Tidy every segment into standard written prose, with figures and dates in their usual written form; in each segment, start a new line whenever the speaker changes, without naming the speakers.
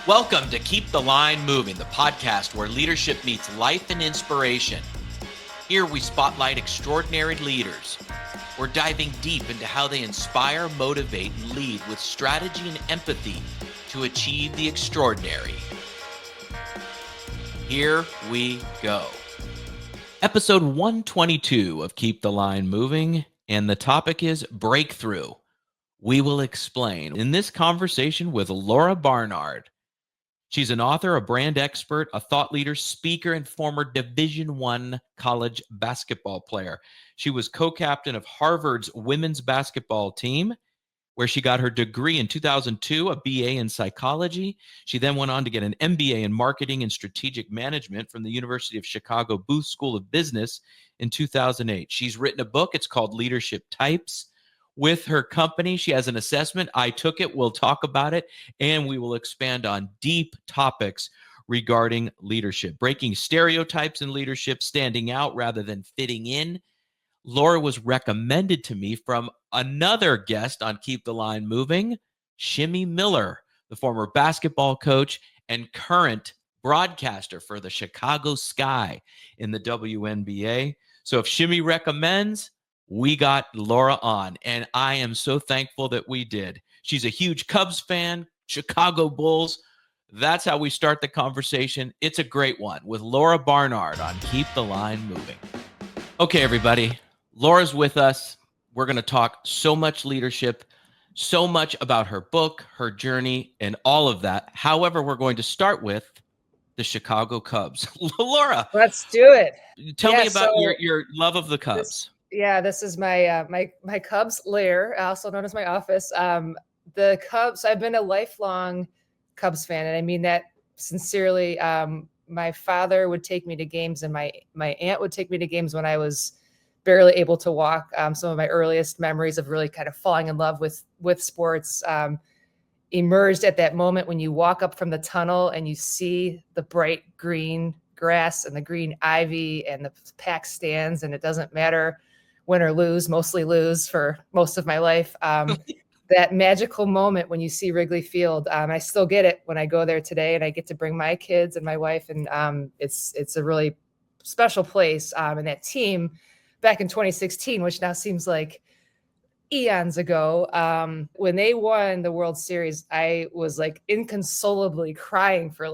Welcome to Keep the Line Moving, the podcast where leadership meets life and inspiration. Here we spotlight extraordinary leaders. We're diving deep into how they inspire, motivate, and lead with strategy and empathy to achieve the extraordinary. Here we go. Episode 122 of Keep the Line Moving, and the topic is Breakthrough. We will explain in this conversation with Laura Barnard. She's an author, a brand expert, a thought leader, speaker, and former Division I college basketball player. She was co-captain of Harvard's women's basketball team, where she got her degree in 2002, a BA in psychology. She then went on to get an MBA in marketing and strategic management from the University of Chicago Booth School of Business in 2008. She's written a book. It's called Leadership Types. With her company, she has an assessment. I took it. We'll talk about it, and we will expand on deep topics regarding leadership, breaking stereotypes in leadership, standing out rather than fitting in. Laura was recommended to me from another guest on Keep the Line Moving, Shimmy Miller, the former basketball coach and current broadcaster for the Chicago Sky in the WNBA. So if Shimmy recommends, we got Laura on, and I am so thankful that we did. She's a huge Cubs fan, Chicago Bulls. That's how we start the conversation. It's a great one with Laura Barnard on Keep the Line Moving. Okay, everybody, Laura's with us. We're going to talk so much leadership, so much about her book, her journey, and all of that. However, we're going to start with the Chicago Cubs. Laura,
let's do it.
Tell me about your love of the Cubs.
This is my my Cubs lair, also known as my office. The Cubs, I've been a lifelong Cubs fan, and I mean that sincerely. My father would take me to games, and my aunt would take me to games when I was barely able to walk. Some of my earliest memories of really kind of falling in love with sports emerged at that moment when you walk up from the tunnel and you see the bright green grass and the green ivy and the packed stands, and it doesn't matter win or lose, mostly lose for most of my life. That magical moment when you see Wrigley Field, I still get it when I go there today, and I get to bring my kids and my wife, and it's a really special place. And that team back in 2016, which now seems like eons ago, when they won the World Series, I was like inconsolably crying for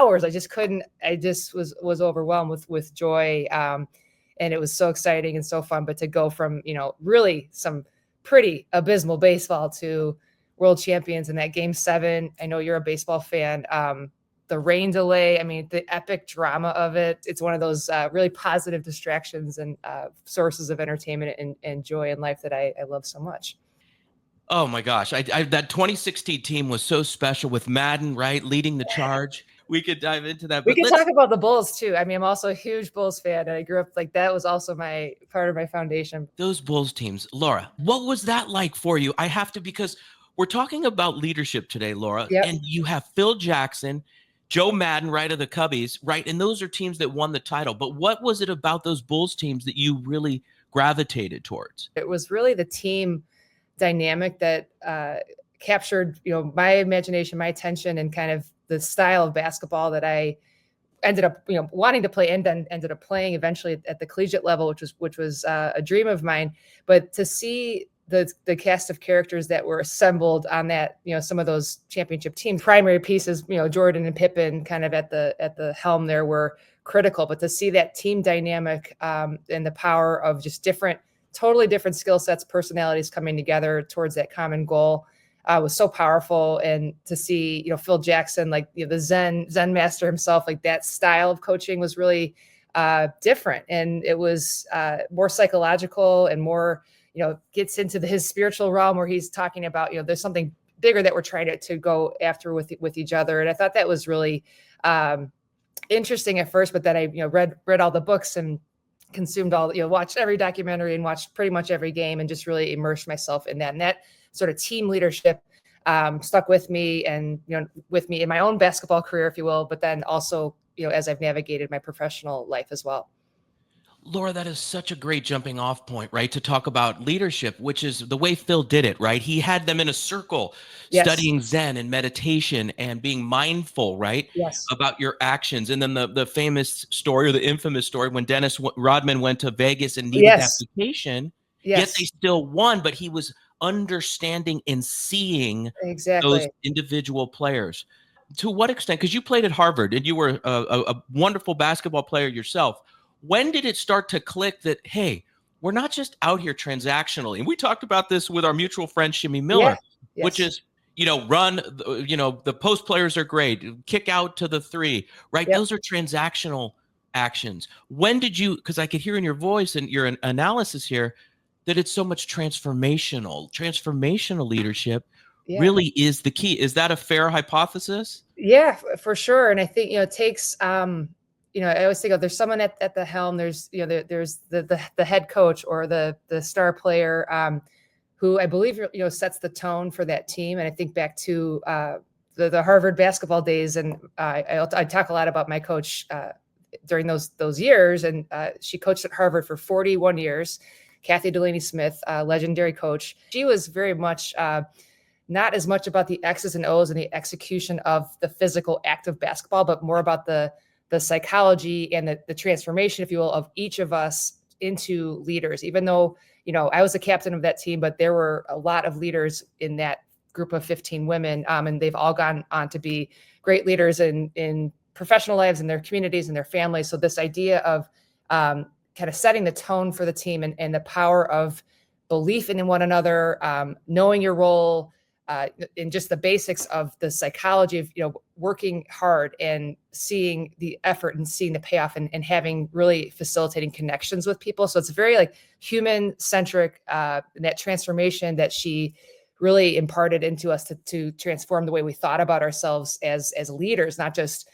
hours. I just was overwhelmed with joy. And it was so exciting and so fun, but to go from, really some pretty abysmal baseball to world champions in that Game 7. I know you're a baseball fan. The rain delay, I mean, the epic drama of it. It's one of those really positive distractions and sources of entertainment and joy in life that I love so much.
Oh my gosh. That 2016 team was so special with Madden, right? Leading the charge. We could dive into that.
We can talk about the Bulls too. I mean, I'm also a huge Bulls fan, and I grew up that was also my part of my foundation.
Those Bulls teams. Laura, what was that like for you? I have to, because we're talking about leadership today, Laura,
Yep.
And you have Phil Jackson, Joe Madden, right, of the Cubbies, right? And those are teams that won the title. But what was it about those Bulls teams that you really gravitated towards?
It was really the team dynamic that captured, my imagination, my attention, and kind of the style of basketball that I ended up, wanting to play, and then ended up playing eventually at the collegiate level, which was a dream of mine. But to see the cast of characters that were assembled on that, some of those championship teams, primary pieces, Jordan and Pippen kind of at the helm there were critical. But to see that team dynamic and the power of just totally different skill sets, personalities coming together towards that common goal was so powerful. And to see, Phil Jackson, the Zen master himself, that style of coaching was really different. And it was more psychological and more, gets into his spiritual realm, where he's talking about, there's something bigger that we're trying to go after with each other. And I thought that was really interesting at first, but then I, read all the books and consumed all, watched every documentary and watched pretty much every game, and just really immersed myself in that. And that sort of team leadership stuck with me, and, with me in my own basketball career, if you will, but then also, as I've navigated my professional life as well.
Laura, that is such a great jumping off point, right? To talk about leadership, which is the way Phil did it, right? He had them in a circle
Yes.
studying Zen and meditation and being mindful, right?
Yes.
About your actions. And then the famous story, or the infamous story, when Rodman went to Vegas and needed that
Yes.
vacation, yet they
Yes.
still won, but he was understanding and seeing those
Exactly.
individual players. To what extent? Because you played at Harvard and you were a wonderful basketball player yourself. When did it start to click that, hey, we're not just out here transactionally? And we talked about this with our mutual friend, Shimmy
Yeah.
Miller, which
Yes.
is, run, the post players are great, kick out to the three, right?
Yep.
Those are transactional actions. When did you, because I could hear in your voice and your analysis here that it's so much transformational leadership
Yeah.
really is the key. Is that a fair hypothesis?
Yeah, for sure. And I think, it takes, I always think of there's someone at the helm, there's, there's the head coach or the star player, who I believe, sets the tone for that team. And I think back to, the Harvard basketball days. And I talk a lot about my coach, during those years. And she coached at Harvard for 41 years, Kathy Delaney Smith, legendary coach. She was very much, not as much about the X's and O's and the execution of the physical act of basketball, but more about the psychology and the transformation, if you will, of each of us into leaders. Even though, I was the captain of that team, but there were a lot of leaders in that group of 15 women, and they've all gone on to be great leaders in professional lives, in their communities, and their families. So this idea of kind of setting the tone for the team, and the power of belief in one another, knowing your role, in just the basics of the psychology of, working hard and seeing the effort and seeing the payoff, and having really facilitating connections with people. So it's very like human centric, that transformation that she really imparted into us to transform the way we thought about ourselves as leaders, not just,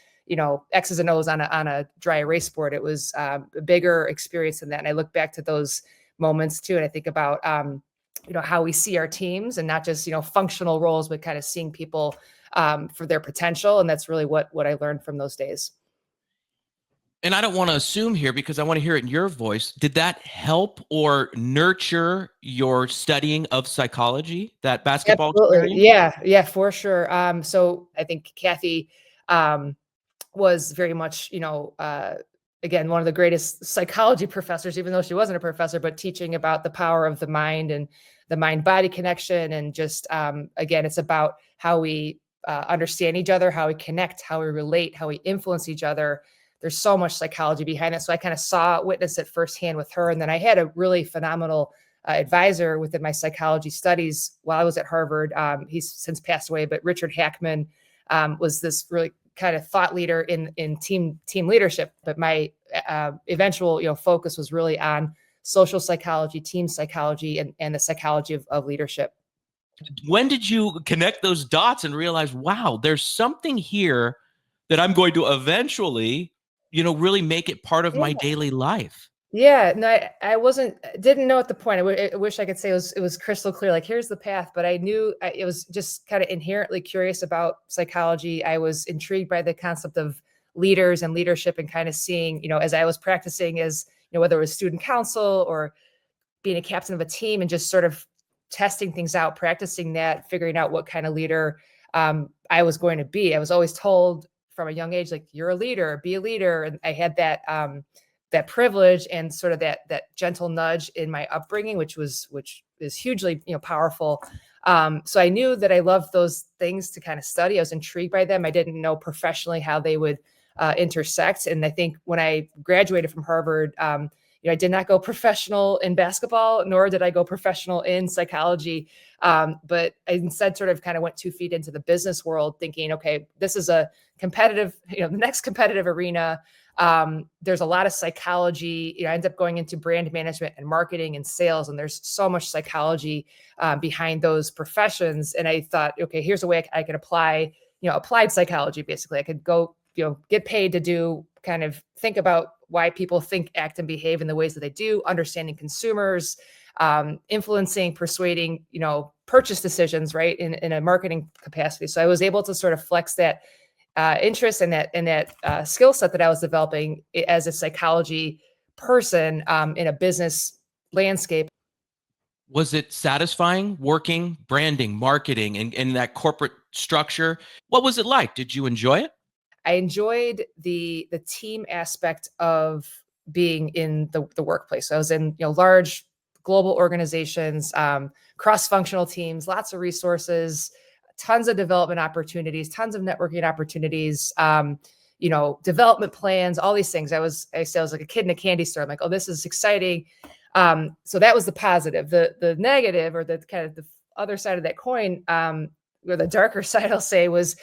X's and O's on a dry erase board. It was, a bigger experience than that. And I look back to those moments too, and I think about, how we see our teams, and not just, functional roles, but kind of seeing people, for their potential. And that's really what I learned from those days.
And I don't want to assume here because I want to hear it in your voice. Did that help or nurture your studying of psychology, that basketball
Absolutely.
experience?
Yeah. Yeah, for sure. So I think Kathy, um, was very much, again, one of the greatest psychology professors, even though she wasn't a professor, but teaching about the power of the mind and the mind body connection. And just, again, it's about how we, understand each other, how we connect, how we relate, how we influence each other. There's so much psychology behind it. So I kind of witnessed it firsthand with her. And then I had a really phenomenal, advisor within my psychology studies while I was at Harvard. He's since passed away, but Richard Hackman, was this really kind of thought leader in team leadership. But my, eventual, focus was really on social psychology, team psychology, and the psychology of leadership.
When did you connect those dots and realize, wow, there's something here that I'm going to eventually, really make it part of my
Yeah.
daily life?
Yeah, no, didn't know at the point. I wish I could say it was crystal clear, like, here's the path, but I knew it was just kind of inherently curious about psychology. I was intrigued by the concept of leaders and leadership, and kind of seeing, as I was practicing as, whether it was student council or being a captain of a team, and just sort of testing things out, practicing that, figuring out what kind of leader, I was going to be. I was always told from a young age, like, you're a leader, be a leader. And I had that privilege and sort of that gentle nudge in my upbringing, which is hugely, powerful. So I knew that I loved those things to kind of study. I was intrigued by them. I didn't know professionally how they would, intersect. And I think when I graduated from Harvard, I did not go professional in basketball, nor did I go professional in psychology. But I instead sort of kind of went 2 feet into the business world, thinking, okay, this is a competitive, the next competitive arena. There's a lot of psychology. I end up going into brand management and marketing and sales, and there's so much psychology, behind those professions. And I thought, okay, here's a way I could apply, applied psychology. Basically, I could go, get paid to think about why people think, act, and behave in the ways that they do, understanding consumers, influencing, persuading, purchase decisions, right, in a marketing capacity. So I was able to sort of flex that, interest and that skill set that I was developing as a psychology person in a business landscape.
Was it satisfying working, branding, marketing, and that corporate structure? What was it like? Did you enjoy it?
I enjoyed the team aspect of being in the workplace. So I was in large global organizations, cross-functional teams, lots of resources, tons of development opportunities, tons of networking opportunities, development plans, all these things. I say I was like a kid in a candy store. I'm like, oh, this is exciting. So that was the positive. The negative, or the kind of the other side of that coin, or the darker side, I'll say, was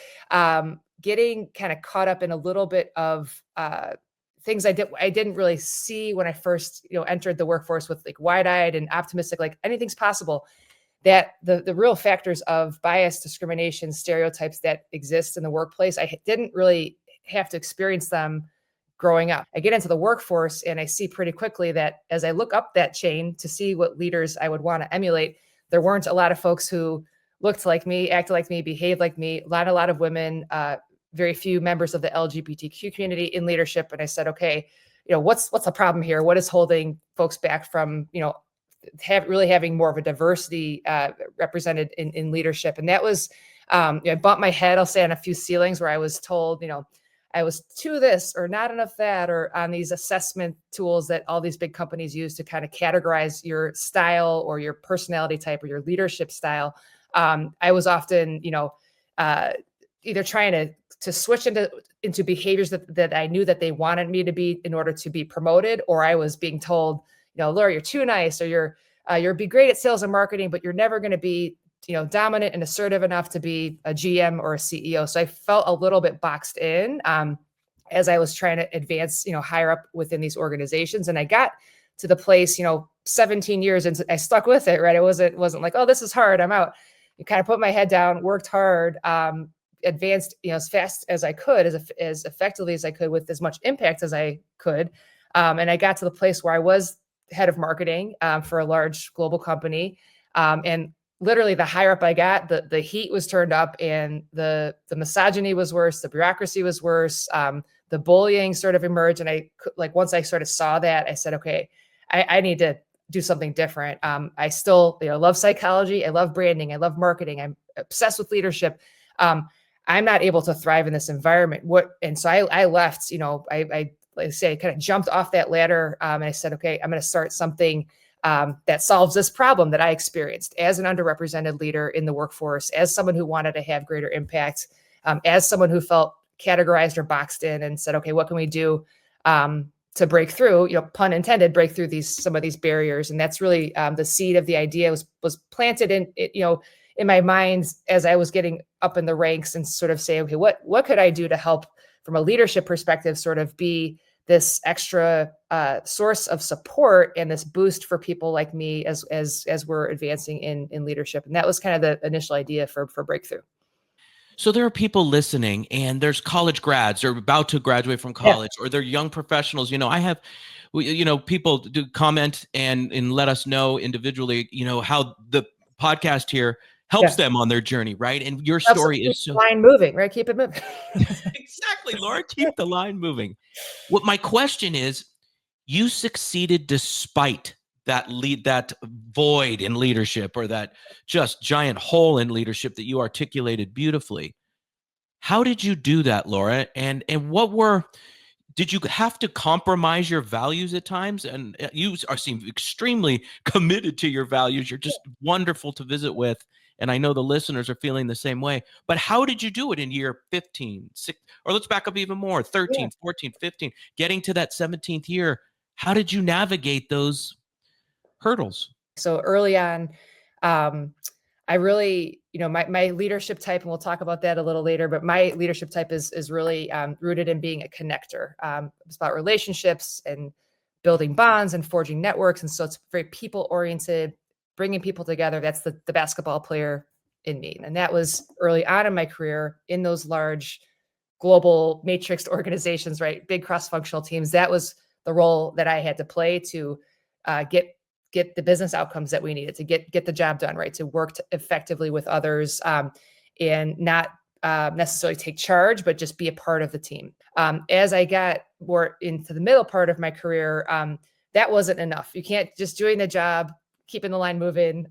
getting kind of caught up in a little bit of things I didn't really see when I first entered the workforce, with like wide-eyed and optimistic, like anything's possible. That the real factors of bias, discrimination, stereotypes that exist in the workplace, I didn't really have to experience them growing up. I get into the workforce and I see pretty quickly that as I look up that chain to see what leaders I would want to emulate, there weren't a lot of folks who looked like me, acted like me, behaved like me. Not a lot of women, very few members of the LGBTQ community in leadership. And I said, okay, what's the problem here? What is holding folks back from, really having more of a diversity represented in leadership? And that was, I bumped my head, I'll say, on a few ceilings where I was told, I was too this or not enough that, or on these assessment tools that all these big companies use to kind of categorize your style or your personality type or your leadership style. I was often, either trying to switch into behaviors that I knew that they wanted me to be in order to be promoted, or I was being told, Laura, you're too nice, or you're be great at sales and marketing, but you're never going to be dominant and assertive enough to be a GM or a CEO. So I felt a little bit boxed in as I was trying to advance, higher up within these organizations. And I got to the place, 17 years, and I stuck with it, right? It wasn't like, oh, this is hard, I'm out. I kind of put my head down, worked hard, advanced, as fast as I could, as effectively as I could, with as much impact as I could. And I got to the place where I was head of marketing for a large global company. And literally, the higher up I got, the heat was turned up, and the misogyny was worse, the bureaucracy was worse, the bullying sort of emerged. And once I sort of saw that, I said, okay, I need to do something different. I still, love psychology, I love branding, I love marketing, I'm obsessed with leadership. I'm not able to thrive in this environment. And so I left. I like I say, kind of jumped off that ladder, and I said, okay, I'm going to start something that solves this problem that I experienced as an underrepresented leader in the workforce, as someone who wanted to have greater impact, as someone who felt categorized or boxed in, and said, okay, what can we do to break through, pun intended, break through some of these barriers? And that's really the seed of the idea was planted in my mind as I was getting up in the ranks, and sort of say, okay, what could I do to help from a leadership perspective, sort of be this extra source of support and this boost for people like me as we're advancing in leadership. And that was kind of the initial idea for BREAKTHRU.
So there are people listening, and there's college grads or about to graduate from college, or they're young professionals. I have, people do comment and let us know individually, how the podcast here helps them on their journey, right? And your story is so
line moving, right? Keep it moving.
Exactly, Laura. Keep the line moving. What my question is, you succeeded despite that void in leadership, or that just giant hole in leadership that you articulated beautifully. How did you do that, Laura? And did you have to compromise your values at times? And you seem extremely committed to your values. You're just wonderful to visit with. And I know the listeners are feeling the same way. But how did you do it in year 15, 6, or let's back up even more, 13, 14, 15, getting to that 17th year? How did you navigate those hurdles?
So early on, I really, my leadership type, and we'll talk about that a little later, but my leadership type is really rooted in being a connector. It's about relationships and building bonds and forging networks. And so it's very people oriented, bringing people together. That's the basketball player in me. And that was early on in my career in those large global matrixed organizations, right? Big cross-functional teams. That was the role that I had to play to get the business outcomes that we needed to get the job done, right? To work effectively with others, and not necessarily take charge, but just be a part of the team. As I got more into the middle part of my career, that wasn't enough. You can't just doing the job, keeping the line moving,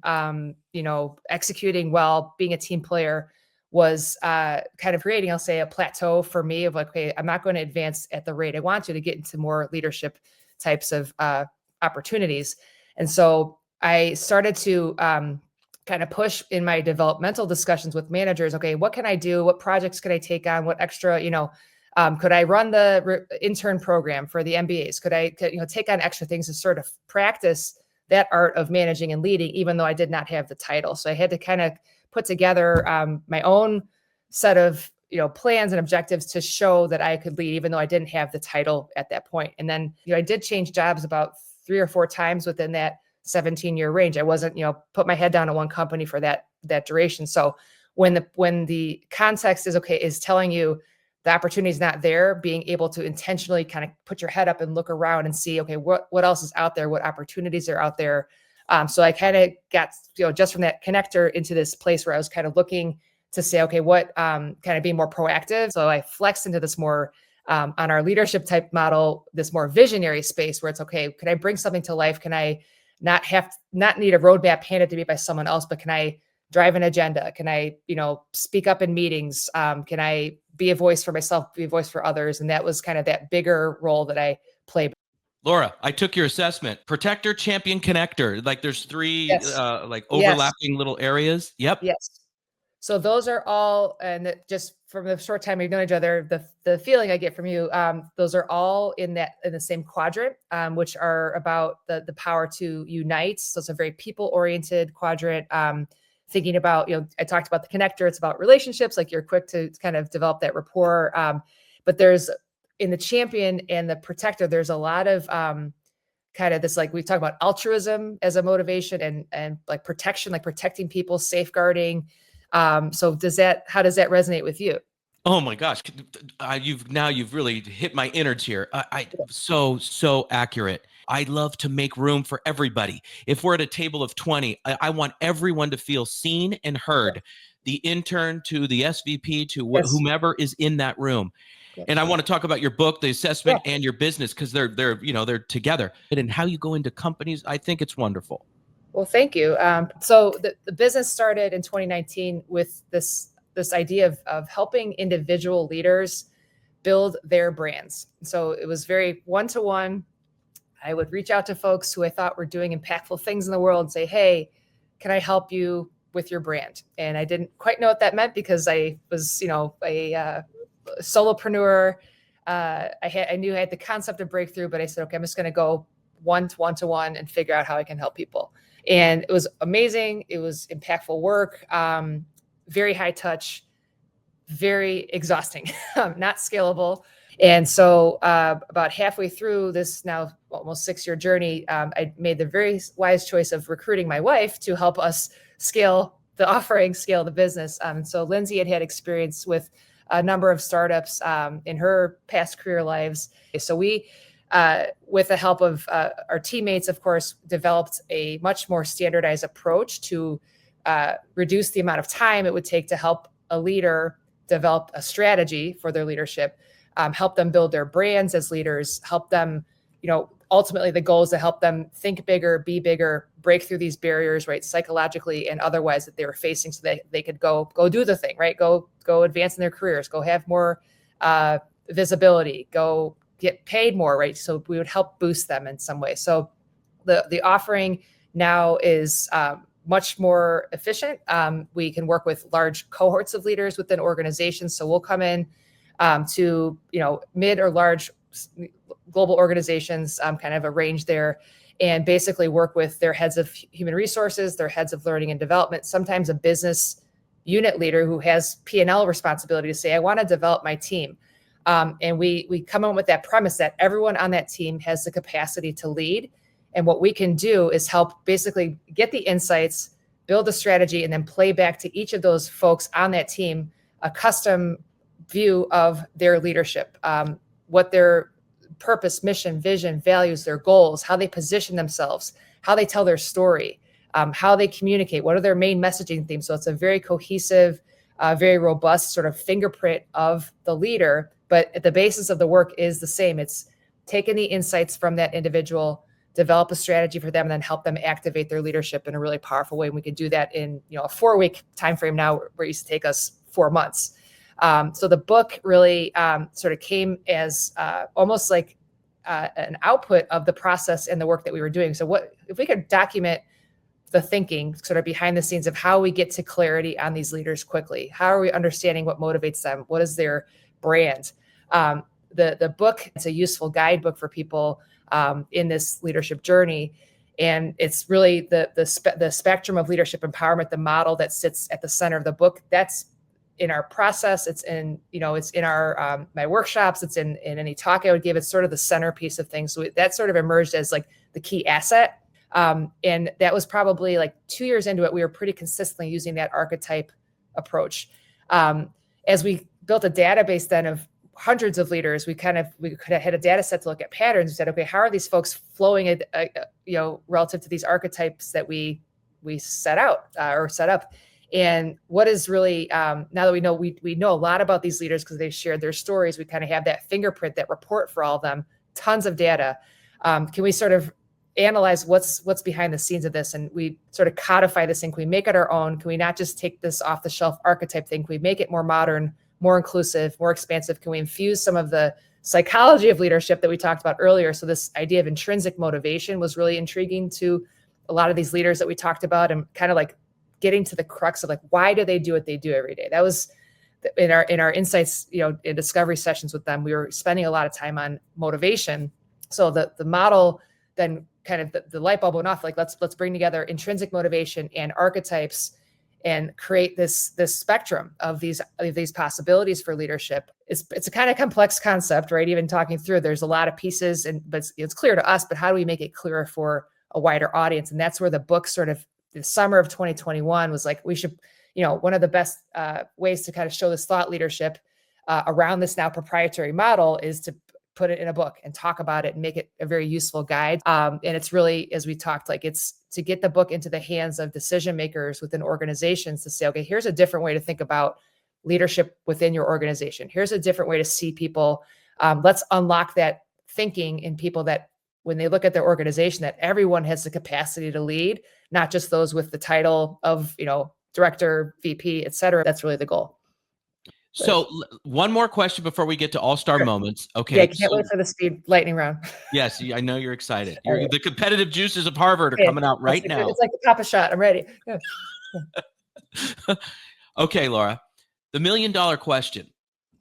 executing well, being a team player was kind of creating, I'll say, a plateau for me of like, okay, I'm not going to advance at the rate I want to get into more leadership types of opportunities. And so I started to kind of push in my developmental discussions with managers. Okay, what can I do? What projects could I take on? What extra, could I run the intern program for the MBAs? Could I take on extra things to sort of practice that art of managing and leading, even though I did not have the title? So I had to kind of put together my own set of plans and objectives to show that I could lead, even though I didn't have the title at that point. And then I did change jobs about 3 or 4 times within that 17-year range. I wasn't put my head down at one company for that duration. So when the context is telling you the opportunity is not there, being able to intentionally kind of put your head up and look around and see, okay, what else is out there? What opportunities are out there? So I kind of got, just from that connector into this place where I was kind of looking to say, okay, what kind of be more proactive. So I flexed into this more on our leadership type model, this more visionary space where it's okay, can I bring something to life? Can I not need a roadmap handed to me by someone else, but can I drive an agenda? Can I, speak up in meetings? Can I be a voice for myself, be a voice for others? And that was kind of that bigger role that I played.
Laura, I took your assessment. Protector, champion, connector. Like there's 3
Yes.
overlapping little areas. Yep.
Yes. So those are all, and just from the short time we've known each other, the feeling I get from you, those are all in the same quadrant, which are about the power to unite. So it's a very people-oriented quadrant. Thinking about, I talked about the connector, it's about relationships, like you're quick to kind of develop that rapport. But there's in the champion and the protector, there's a lot of kind of this, like we talk about altruism as a motivation and like protection, like protecting people, safeguarding. So how does that resonate with you?
Oh my gosh. You've really hit my innards here. So accurate. I love to make room for everybody. If we're at a table of 20, I want everyone to feel seen and heard. The intern to the SVP to whomever is in that room. And I want to talk about your book, the assessment, and your business, because they're together. And how you go into companies, I think it's wonderful.
Well, thank you. So the business started in 2019 with this idea of helping individual leaders build their brands. So it was very one-to-one. I would reach out to folks who I thought were doing impactful things in the world and say, hey, can I help you with your brand? And I didn't quite know what that meant because I was, a solopreneur. I knew I had the concept of breakthrough, but I said, okay, I'm just going to go one-to-one and figure out how I can help people. And it was amazing. It was impactful work, very high touch, very exhausting, not scalable. And so about halfway through this now almost 6-year journey, I made the very wise choice of recruiting my wife to help us scale the offering, scale the business. So Lindsay had experience with a number of startups in her past career lives. So we, with the help of our teammates, of course, developed a much more standardized approach to reduce the amount of time it would take to help a leader develop a strategy for their leadership, help them build their brands as leaders, help them, ultimately the goal is to help them think bigger, be bigger, break through these barriers, right, psychologically and otherwise that they were facing, so that they could go do the thing, right, go advance in their careers, go have more visibility, go get paid more, right? So we would help boost them in some way. So the offering now is much more efficient. We can work with large cohorts of leaders within organizations. So we'll come in to mid or large global organizations, kind of a range there, and basically work with their heads of human resources, their heads of learning and development, sometimes a business unit leader who has P&L responsibility to say, I want to develop my team. And we come in with that premise that everyone on that team has the capacity to lead. And what we can do is help basically get the insights, build a strategy, and then play back to each of those folks on that team a custom view of their leadership, what their purpose, mission, vision, values, their goals, how they position themselves, how they tell their story, how they communicate, what are their main messaging themes. So it's a very cohesive, very robust sort of fingerprint of the leader but at the basis of the work is the same. It's taking the insights from that individual, develop a strategy for them, and then help them activate their leadership in a really powerful way. And we can do that in a 4-week time frame now, where it used to take us 4 months. So the book really sort of came as almost like an output of the process and the work that we were doing. So what if we could document the thinking sort of behind the scenes of how we get to clarity on these leaders quickly? How are we understanding what motivates them? What is their brand? The book, it's a useful guidebook for people in this leadership journey. And it's really the spectrum of leadership empowerment, the model that sits at the center of the book. That's in our process. It's in, it's in our my workshops. It's in any talk I would give. It's sort of the centerpiece of things. So that sort of emerged as like the key asset. And that was probably like 2 years into it. We were pretty consistently using that archetype approach. As we built a database then of hundreds of leaders, we could have had a data set to look at patterns. We said, okay, how are these folks flowing, relative to these archetypes that we set out or set up? And what is really, now that we know a lot about these leaders because they've shared their stories, we kind of have that fingerprint, that report for all of them, tons of data. Can we sort of analyze what's behind the scenes of this? And we sort of codify this thing. Can we make it our own? Can we not just take this off the shelf archetype thing? Can we make it more modern, more inclusive, more expansive? Can we infuse some of the psychology of leadership that we talked about earlier? So this idea of intrinsic motivation was really intriguing to a lot of these leaders that we talked about, and kind of like getting to the crux of like, why do they do what they do every day? That was in our insights, in discovery sessions with them, we were spending a lot of time on motivation. So the model then kind of the light bulb went off, like, let's bring together intrinsic motivation and archetypes and create this spectrum of these possibilities for leadership. It's a kind of complex concept, right? Even talking through, there's a lot of pieces, but it's clear to us, but how do we make it clearer for a wider audience? And that's where the book sort of, the summer of 2021 was like, we should, one of the best ways to kind of show this thought leadership around this now proprietary model is to put it in a book and talk about it and make it a very useful guide. And it's really, as we talked, like, it's to get the book into the hands of decision makers within organizations to say, okay, here's a different way to think about leadership within your organization. Here's a different way to see people. Let's unlock that thinking in people, that when they look at their organization, that everyone has the capacity to lead, not just those with the title of, director, VP, et cetera. That's really the goal.
So one more question before we get to all-star moments. Okay.
Yeah, I can't wait for the speed lightning round.
Yes, I know you're excited. The competitive juices of Harvard are coming out right now.
It's like the pop a shot. I'm ready. Yeah.
Okay, Laura, the $1 million question.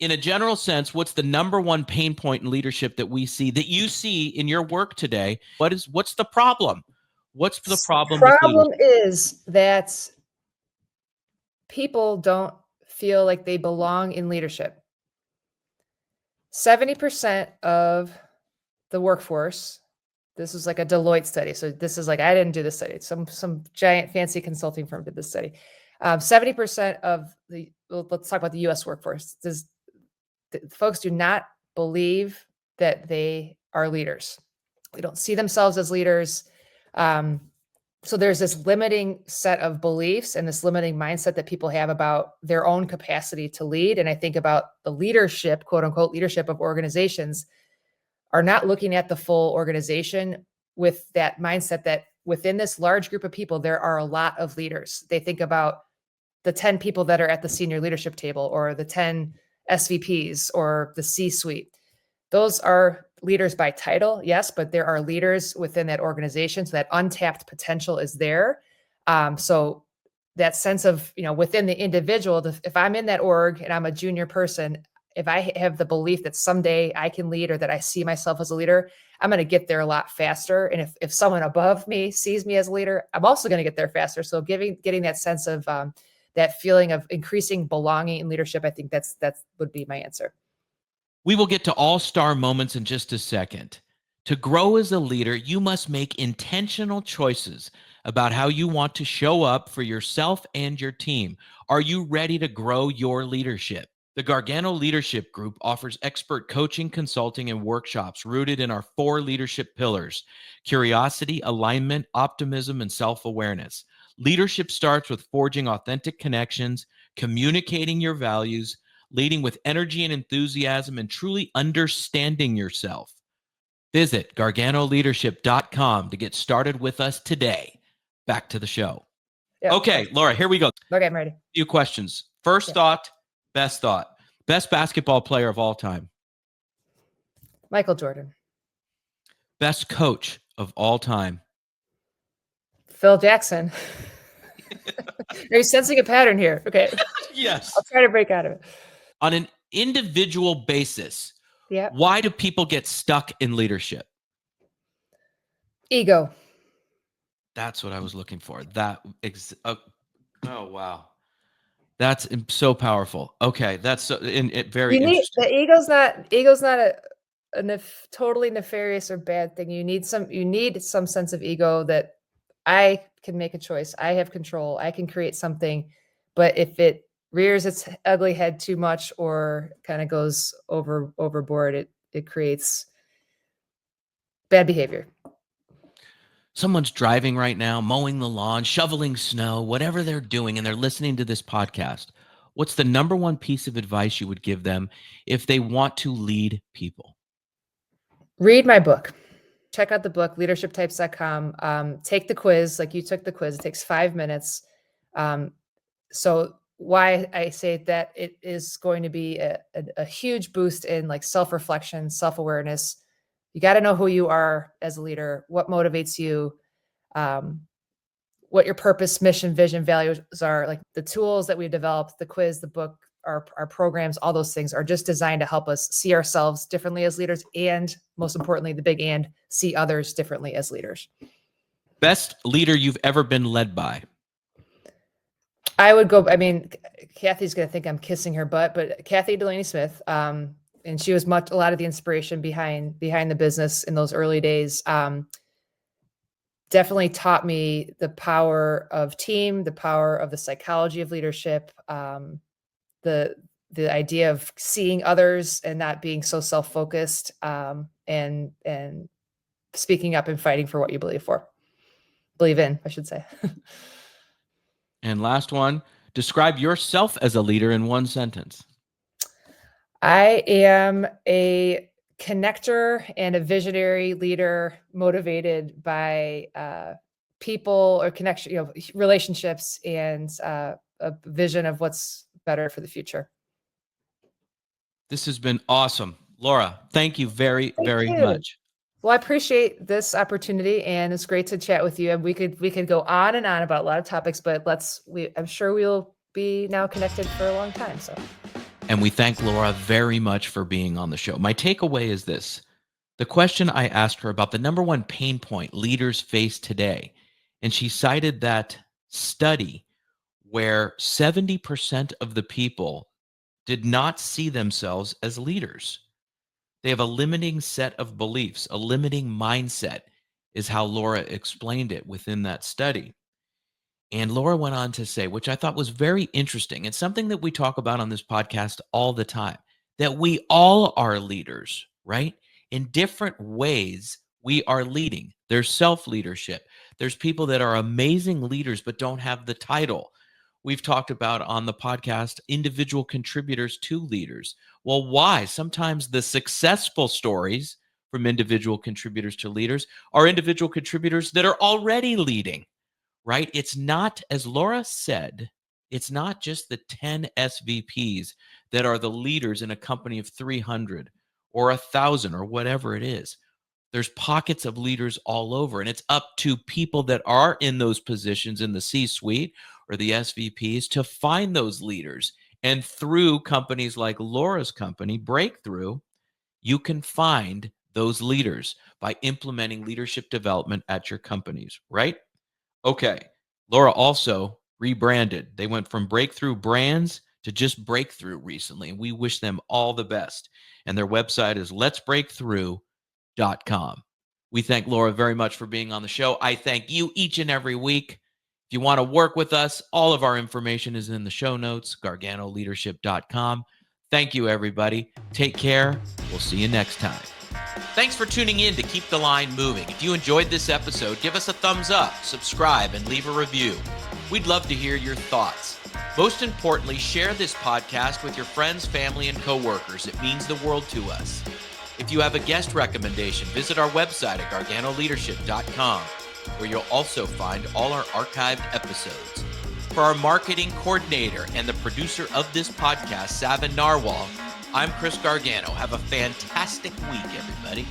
In a general sense, what's the number one pain point in leadership that you see in your work today? What's the problem? What's the problem?
The problem is that people don't feel like they belong in leadership. 70% of the workforce, this was like a Deloitte study. So this is like, I didn't do this study. Some giant fancy consulting firm did this study. 70% of let's talk about the US workforce. Folks do not believe that they are leaders. They don't see themselves as leaders. So there's this limiting set of beliefs and this limiting mindset that people have about their own capacity to lead. And I think about the leadership, quote unquote, leadership of organizations are not looking at the full organization with that mindset that within this large group of people, there are a lot of leaders. They think about the 10 people that are at the senior leadership table, or the 10 SVPs, or the C-suite. Those are leaders by title, yes, but there are leaders within that organization. So that untapped potential is there. So that sense of, within the individual, if I'm in that org and I'm a junior person, if I have the belief that someday I can lead, or that I see myself as a leader, I'm going to get there a lot faster. And if someone above me sees me as a leader, I'm also going to get there faster. So getting that sense of that feeling of increasing belonging in leadership, I think that would be my answer.
We will get to all-star moments in just a second. To grow as a leader, you must make intentional choices about how you want to show up for yourself and your team. Are you ready to grow your leadership? The Gargano Leadership Group offers expert coaching, consulting, and workshops rooted in our 4 leadership pillars: curiosity, alignment, optimism, and self-awareness. Leadership starts with forging authentic connections, communicating your values, leading with energy and enthusiasm, and truly understanding yourself. Visit garganoleadership.com to get started with us today. Back to the show.
Yeah.
Okay, Laura, here we go.
Okay, I'm ready.
Few questions. First thought, best thought. Best basketball player of all time.
Michael Jordan.
Best coach of all time.
Phil Jackson. Are you sensing a pattern here? Okay.
Yes.
I'll try to break out of it.
On an individual basis,
Yeah.
why do people get stuck in leadership?
Ego.
That's what I was looking for. Oh, wow. That's so powerful. Okay, that's very interesting.
The ego's not a totally nefarious or bad thing. You need some sense of ego that I can make a choice. I have control. I can create something. But if it rears its ugly head too much or kind of goes overboard, it creates bad behavior.
Someone's driving right now, mowing the lawn, shoveling snow, whatever they're doing, and they're listening to this podcast. What's the number one piece of advice you would give them if they want to lead people?
Read my book. Check out the book, leadershiptypes.com. Take the quiz, like you took the quiz. It takes 5 minutes. So why I say that it is going to be a huge boost in like self-reflection, self-awareness. You got to know who you are as a leader, what motivates you, what your purpose, mission, vision, values are. Like the tools that we developed, the quiz, the book, our programs, all those things are just designed to help us see ourselves differently as leaders. And most importantly, the big and, see others differently as leaders.
Best leader you've ever been led by?
I would go, I mean, Kathy's going to think I'm kissing her butt, but Kathy Delaney Smith, and she was a lot of the inspiration behind the business in those early days. Definitely taught me the power of team, the power of the psychology of leadership, the idea of seeing others and not being so self-focused, and speaking up and fighting for what you believe in, I should say.
And last one, describe yourself as a leader in one sentence.
I am a connector and a visionary leader motivated by people or connection, relationships, and a vision of what's better for the future.
This has been awesome. Laura, thank you very much.
Well, I appreciate this opportunity, and it's great to chat with you. And we could go on and on about a lot of topics, but I'm sure we'll be now connected for a long time. So.
And we thank Laura very much for being on the show. My takeaway is this. The question I asked her about the number one pain point leaders face today, and she cited that study where 70% of the people did not see themselves as leaders. They have a limiting set of beliefs, a limiting mindset is how Laura explained it within that study. And Laura went on to say, which I thought was very interesting, and something that we talk about on this podcast all the time, that we all are leaders, right? In different ways, we are leading. There's self-leadership. There's people that are amazing leaders but don't have the title. We've talked about on the podcast individual contributors to leaders. Well, why? Sometimes the successful stories from individual contributors to leaders are individual contributors that are already leading, right? It's not, as Laura said, it's not just the 10 SVPs that are the leaders in a company of 300 or 1,000 or whatever it is. There's pockets of leaders all over, and it's up to people that are in those positions in the C-suite or the SVPs to find those leaders. And through companies like Laura's company, BREAKTHRU, you can find those leaders by implementing leadership development at your companies, right? Okay. Laura also rebranded. They went from BREAKTHRU Brands to just BREAKTHRU recently, and we wish them all the best. And their website is letsbreakthrough.com. We thank Laura very much for being on the show. I thank you each and every week. If you want to work with us, all of our information is in the show notes, garganoleadership.com. Thank you, everybody. Take care. We'll see you next time. Thanks for tuning in to Keep the Line Moving. If you enjoyed this episode, give us a thumbs up, subscribe, and leave a review. We'd love to hear your thoughts. Most importantly, share this podcast with your friends, family, and coworkers. It means the world to us. If you have a guest recommendation, visit our website at garganoleadership.com, where you'll also find all our archived episodes. For our marketing coordinator and the producer of this podcast, Savin Narwhal, I'm Chris Gargano. Have a fantastic week, everybody.